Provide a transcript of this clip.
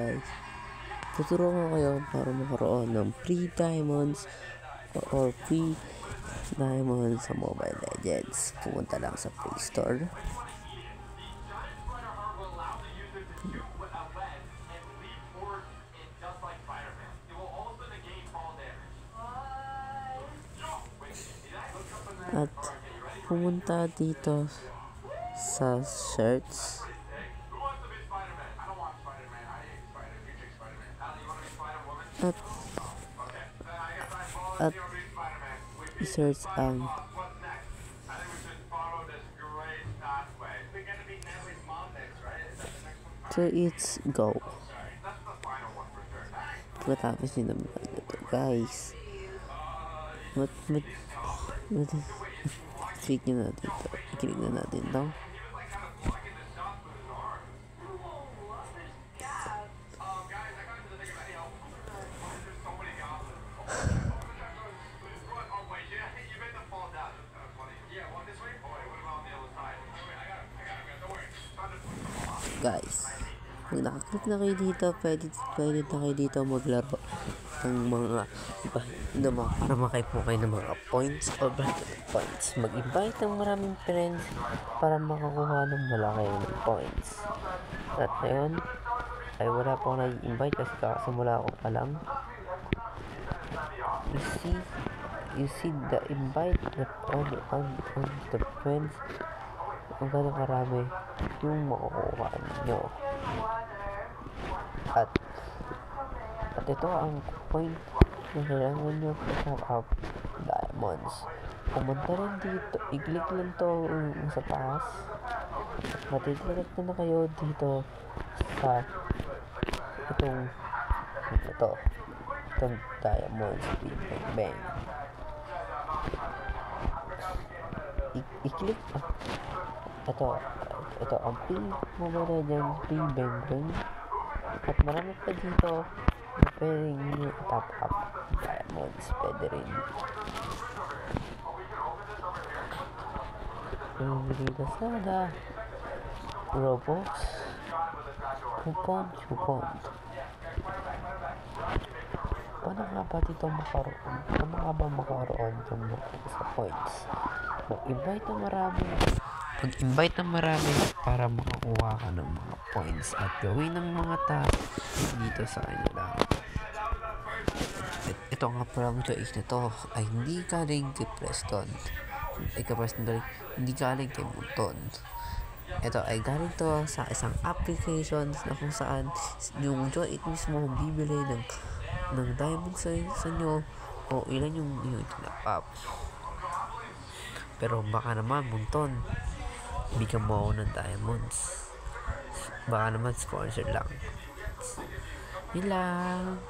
guys. Tuturuan ko kayo para makaroon ng free diamonds or free diamonds sa Mobile Legends. Pumunta lang sa Play Store. At pumunta dito sa search. At i-search ang so it's go. Pagkatapos nyo naman ito guys, click nyo na dito, i-click na natin ito. Guys, pag nakaklik na kayo dito, pwede na kayo dito maglaro ng mga para makaipo kayo ng mga points o points. Mag-invite ng maraming friends para makakuha ng malaki ng points. At ngayon ay wala pa ako nag-invite kasi kakasimula ako pa lang. You see the invite on the friends. Ang gano'ng karami yung makukuha nyo. At ito ang point na kailangan nyo top up diamonds. Pumunta rin dito, i-click lang to sa taas. Matidirect na kayo dito sa itong diamonds bang. I-click ito ang pin mo na dyan, bang. At marami pa dito na pwedeng nyo top up diamonds. Pwede rin dito sada Robux coupon. Paano nga ba dito makaroon sa points? Mag-invite ng marami para makakuha ka ng mga points at gawin ng mga tasks dito sa kanila. Ito nga palang choice na to ay hindi galing kay Preston. Hindi galing kay Munton. Ito ay galing to sa isang application na kung saan yung Joy It mismo bibili ng diamond sa inyo o ilan yung tinap up. Pero baka naman Munton, hindi ka mo ng diamonds. Baka naman sponsor lang. Yun lang.